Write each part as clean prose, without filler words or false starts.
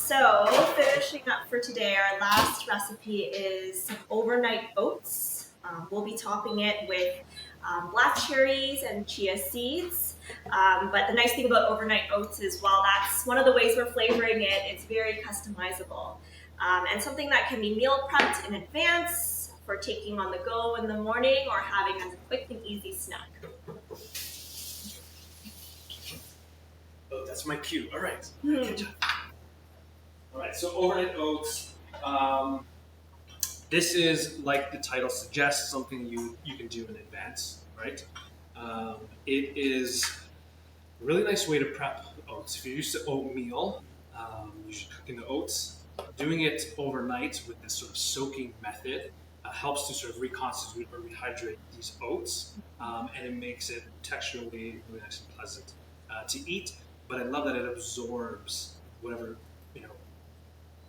So finishing up for today, our last recipe is overnight oats. We'll be topping it with black cherries and chia seeds. But the nice thing about overnight oats is while that's one of the ways we're flavoring it, it's very customizable. And something that can be meal prepped in advance for taking on the go in the morning or having as a quick and easy snack. Oh, that's my cue. All right. Good job. All right, so overnight oats. This is, like the title suggests, something you can do in advance, right? It is a really nice way to prep oats. If you're used to oatmeal, usually cooking the oats, doing it overnight with this sort of soaking method helps to sort of reconstitute or rehydrate these oats, and it makes it texturally really nice and pleasant to eat. But I love that it absorbs whatever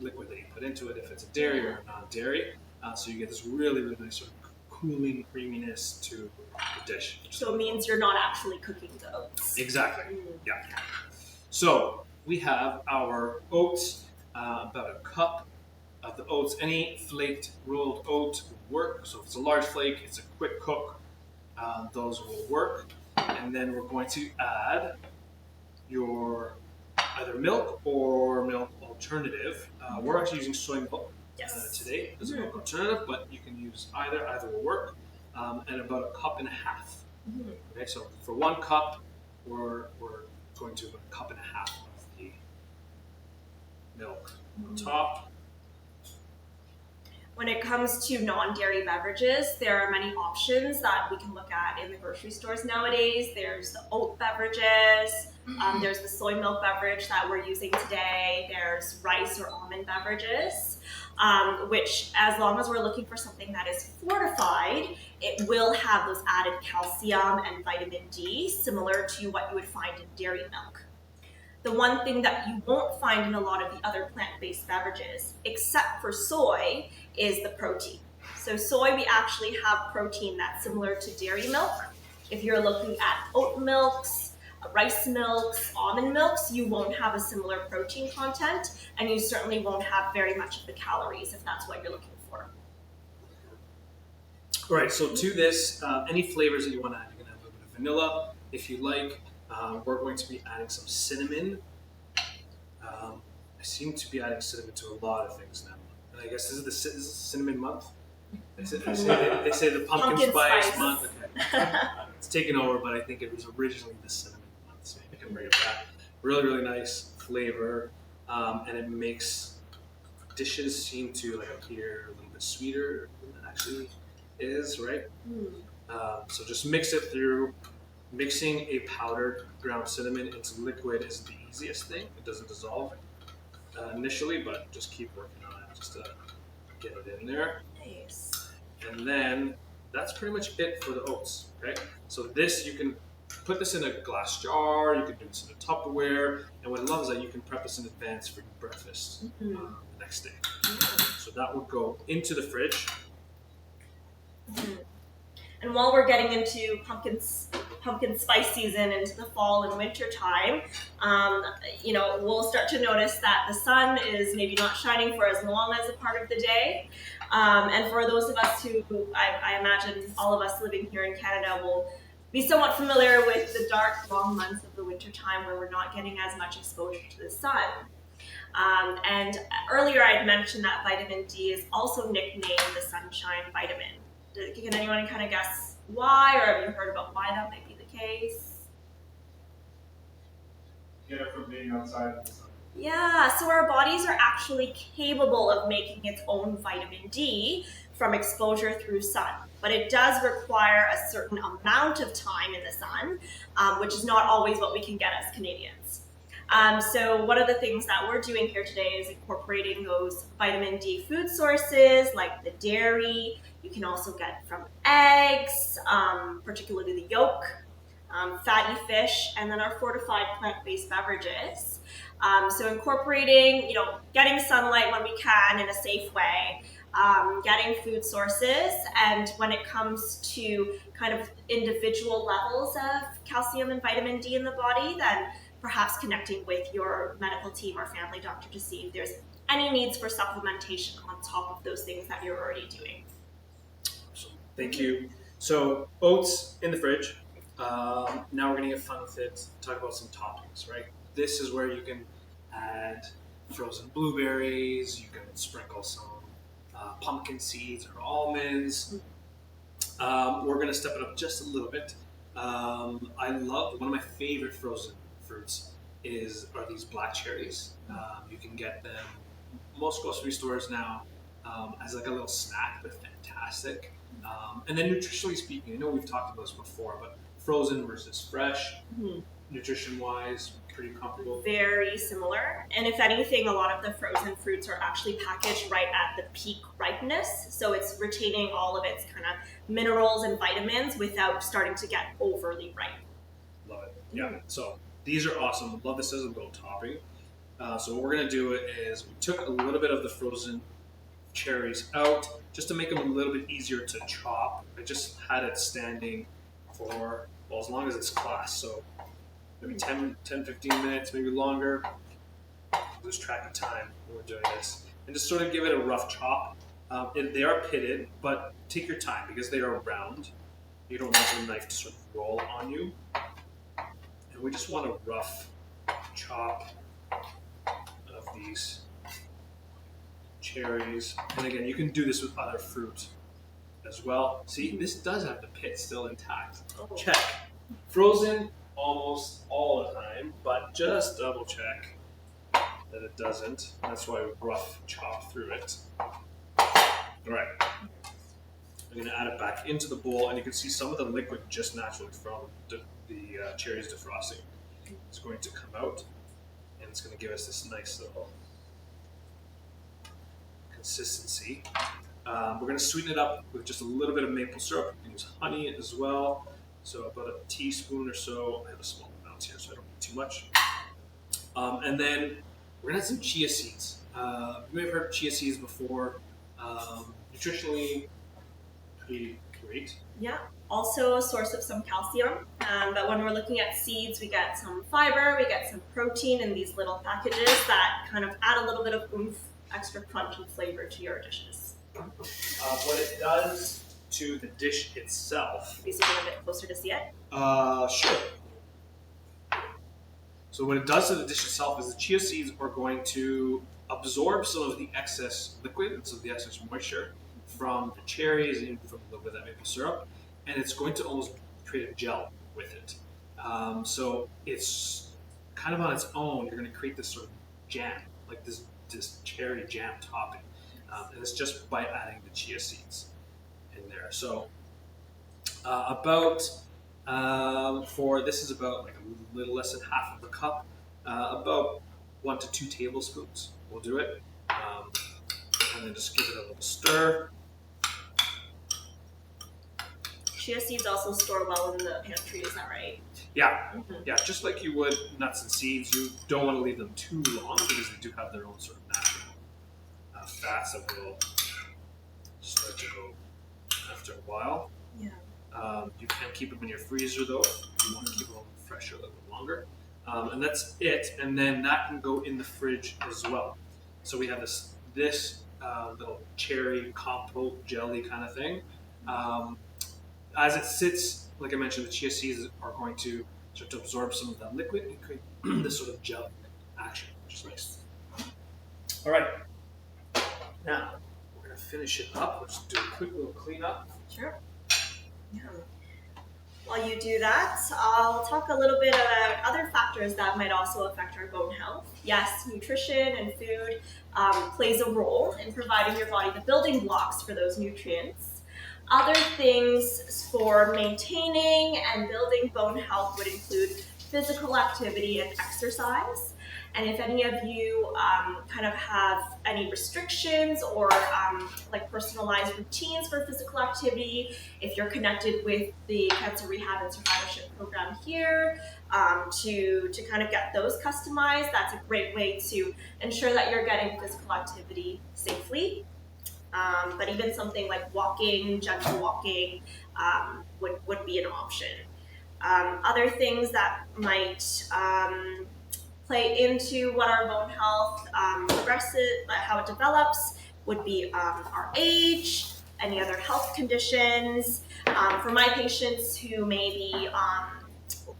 liquid that you put into it, if it's a dairy or non-dairy. So you get this really, really nice sort of cooling creaminess to the dish. So it means you're not actually cooking the oats. Exactly. Yeah. So we have our oats, about a cup of the oats. Any flaked rolled oat will work. So if it's a large flake, it's a quick cook, those will work. And then we're going to add your either milk or milk alternative. We're actually using soy milk today as a milk alternative, but you can use either will work, and about a cup and a half. Okay, so for 1 cup, we're going to about a cup and a half of the milk on top. When it comes to non-dairy beverages, there are many options that we can look at in the grocery stores nowadays. There's the oat beverages, there's the soy milk beverage that we're using today, there's rice or almond beverages, which as long as we're looking for something that is fortified, it will have those added calcium and vitamin D, similar to what you would find in dairy milk. The one thing that you won't find in a lot of the other plant-based beverages, except for soy, is the protein. So soy, we actually have protein that's similar to dairy milk. If you're looking at oat milks, rice milks, almond milks, you won't have a similar protein content, and you certainly won't have very much of the calories if that's what you're looking for. All right, so to this, any flavors that you want to add, you can add a little bit of vanilla if you like. We're going to be adding some cinnamon. I seem to be adding cinnamon to a lot of things now. And I guess this is the cinnamon month. They say the pumpkin spice month. Okay. It's taken over, but I think it was originally the cinnamon month, so I can bring it back. Really, really nice flavor, and it makes dishes seem to appear a little bit sweeter than it actually is, right? So just mix it through. Mixing a powdered ground cinnamon into liquid is the easiest thing. It doesn't dissolve initially, but just keep working on it just to get it in there. Nice. And then that's pretty much it for the oats. Okay, so this, you can put this in a glass jar, you can do this in a Tupperware, and what I love is that you can prep this in advance for your breakfast the next day. So that would go into the fridge. And while we're getting into pumpkin spice season, into the fall and winter time, we'll start to notice that the sun is maybe not shining for as long as a part of the day. And for those of us who, I imagine all of us living here in Canada will be somewhat familiar with the dark, long months of the winter time where we're not getting as much exposure to the sun. And earlier I had mentioned that vitamin D is also nicknamed the sunshine vitamin. Can anyone kind of guess why, or have you heard about why that might be the case? Get it from being outside in the sun. Yeah, so our bodies are actually capable of making its own vitamin D from exposure through sun, but it does require a certain amount of time in the sun, which is not always what we can get as Canadians. So one of the things that we're doing here today is incorporating those vitamin D food sources like the dairy. You can also get from eggs, particularly the yolk, fatty fish, and then our fortified plant-based beverages. So incorporating, getting sunlight when we can in a safe way, getting food sources, and when it comes to kind of individual levels of calcium and vitamin D in the body, then perhaps connecting with your medical team or family doctor to see if there's any needs for supplementation on top of those things that you're already doing. So, thank you. So oats in the fridge. Now we're gonna get fun with it. Talk about some toppings, right? This is where you can add frozen blueberries. You can sprinkle some pumpkin seeds or almonds. We're gonna step it up just a little bit. I love one of my favorite frozen fruits are these black cherries. You can get them most grocery stores now as like a little snack. They're fantastic. And then nutritionally speaking, I know we've talked about this before, but frozen versus fresh, nutrition-wise, pretty comparable. Very similar. And if anything, a lot of the frozen fruits are actually packaged right at the peak ripeness. So it's retaining all of its kind of minerals and vitamins without starting to get overly ripe. Love it. Yeah. So these are awesome. Love this as a little topping. So what we're going to do is we took a little bit of the frozen cherries out just to make them a little bit easier to chop. I just had it standing for, well, as long as it's class. So maybe 10, 15 minutes, maybe longer. Lose track of time when we're doing this. And just sort of give it a rough chop. They are pitted, but take your time because they are round. You don't want the knife to sort of roll on you. And we just want a rough chop of these cherries. And again, you can do this with other fruit as well. See, this does have the pit still intact. Oh. Check. Frozen almost all the time, but just double check that it doesn't. That's why we rough chop through it. All right. I'm going to add it back into the bowl, and you can see some of the liquid just naturally from the cherries defrosting. It's going to come out, and it's going to give us this nice little consistency. We're going to sweeten it up with just a little bit of maple syrup. You can use honey as well. So about a teaspoon or so. I have a small amount here, so I don't need too much. And then we're going to add some chia seeds. You may have heard of chia seeds before. Nutritionally, pretty great. Yeah, also a source of some calcium. But when we're looking at seeds, we get some fiber, we get some protein in these little packages that kind of add a little bit of oomph, extra crunch and flavor to your dishes. What it does to the dish itself. Please get a bit closer to see it. Sure. So what it does to the dish itself is the chia seeds are going to absorb some of the excess liquid and some of the excess moisture from the cherries and from a little bit of that maple syrup, and it's going to almost create a gel with it. So it's kind of on its own. You're going to create this sort of jam, like this cherry jam topping, and it's just by adding the chia seeds in there. So for this is about like a little less than half of a cup, about 1 to 2 tablespoons. We'll do it, and then just give it a little stir. Chia seeds also store well in the pantry, is that right? Yeah, yeah, just like you would nuts and seeds, you don't want to leave them too long because they do have their own sort of natural fats that will start to go after a while. Yeah. You can keep them in your freezer though. You want to keep them fresh a little bit longer. And that's it. And then that can go in the fridge as well. So we have this little cherry compote jelly kind of thing. As it sits, like I mentioned, the chia seeds are going to start to absorb some of that liquid and create this sort of gel action, which is nice. All right. Now, we're going to finish it up. Let's do a quick little cleanup. Sure. Yeah. While you do that, I'll talk a little bit about other factors that might also affect our bone health. Yes, nutrition and food plays a role in providing your body the building blocks for those nutrients. Other things for maintaining and building bone health would include physical activity and exercise. And if any of you kind of have any restrictions or like personalized routines for physical activity, if you're connected with the Cancer Rehab and Survivorship Program here to kind of get those customized, that's a great way to ensure that you're getting physical activity safely. But even something like walking, gentle walking would be an option. Other things that might play into what our bone health progresses, how it develops, would be our age, any other health conditions. For my patients who may be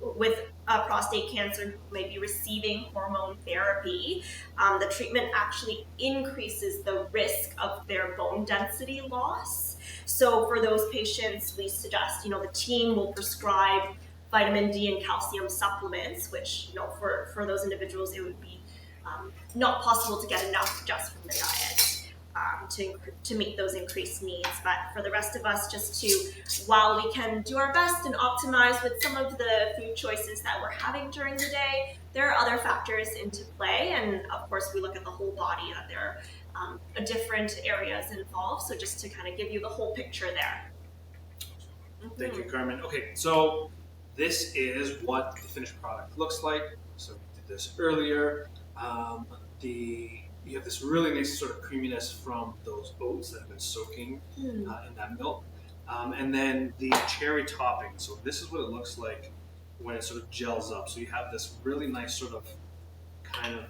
with prostate cancer, who may be receiving hormone therapy, the treatment actually increases the risk of their bone density loss. So for those patients, we suggest, the team will prescribe vitamin D and calcium supplements, which, for those individuals, it would be not possible to get enough just from the diet. To meet those increased needs. But for the rest of us, just while we can do our best and optimize with some of the food choices that we're having during the day, there are other factors into play. And of course, we look at the whole body, that there are different areas involved. So just to kind of give you the whole picture there. Thank you, Carmen. Okay, so this is what the finished product looks like. So we did this earlier. You have this really nice sort of creaminess from those oats that have been soaking in that milk. And then the cherry topping. So this is what it looks like when it sort of gels up. So you have this really nice sort of kind of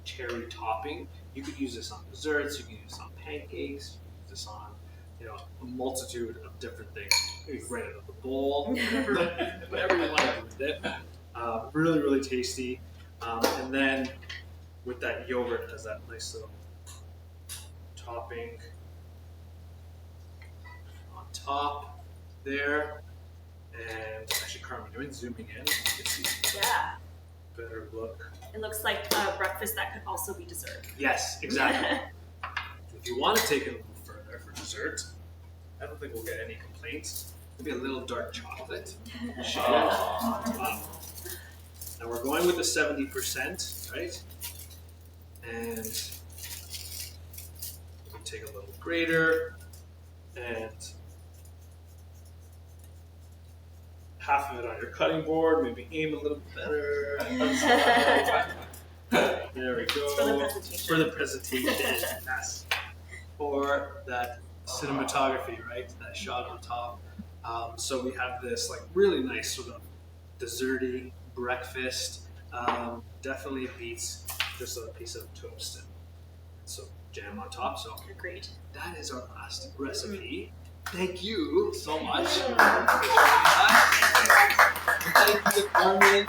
cherry topping. You could use this on desserts, you can use this on pancakes, you can use this on a multitude of different things. Maybe right out of the bowl, whatever you want to do with it. Really, really tasty. And then with that yogurt as that nice little topping on top there. And actually, Carmen, doing zooming in, you can see Yeah. better look. It looks like a breakfast that could also be dessert. Yes, exactly. If you want to take it a little further for dessert, I don't think we'll get any complaints. Maybe a little dark chocolate. Wow. Now we're going with the 70%, right? And we can take a little grater and half of it on your cutting board, maybe aim a little better. There we go. For the presentation. For the presentation, yes. For that cinematography, right? That shot on top. So we have this like really nice sort of desserty breakfast. Definitely beats just a piece of toast and some jam on top. So Agreed. that is our last recipe. Thank you so much. Thank you, Carmen,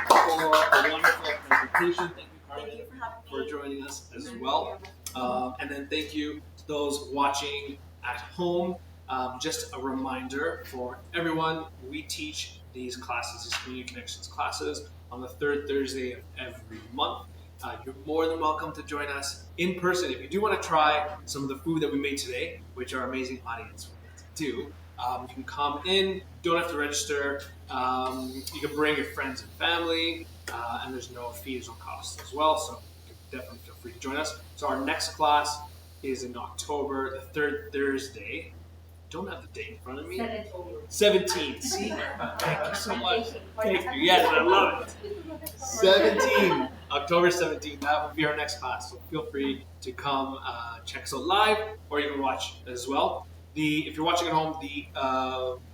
for a wonderful presentation. Thank you, Carmen, Thank you for having for me. joining us as well. And then thank you to those watching at home. Just a reminder for everyone, we teach these classes, these Community Connections classes, on the third Thursday of every month. You're more than welcome to join us in person. If you do want to try some of the food that we made today, which our amazing audience will do, you can come in, don't have to register. You can bring your friends and family, and there's no fees or costs as well, so you can definitely feel free to join us. So our next class is in October, the third Thursday. Don't have the date in front of me. 17. See? Thank you so much. Thank you. Yes, I love it. 17. October 17th. That will be our next class. So feel free to come check us out live, or you can watch as well. If you're watching at home, the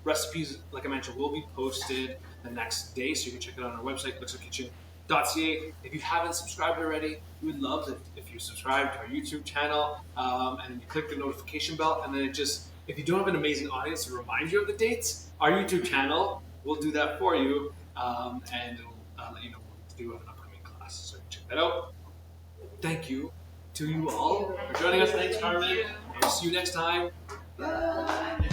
recipes, like I mentioned, will be posted the next day, so you can check it out on our website, ELLICSRkitchen.ca. If you haven't subscribed already, we would love it if you subscribe to our YouTube channel, and you click the notification bell, and then if you don't have an amazing audience to remind you of the dates, our YouTube channel will do that for you, and it'll let you know when we do have an upcoming class. So check that out. Thank you to you all for joining us. Thanks, Carmen. We'll see you next time. Bye.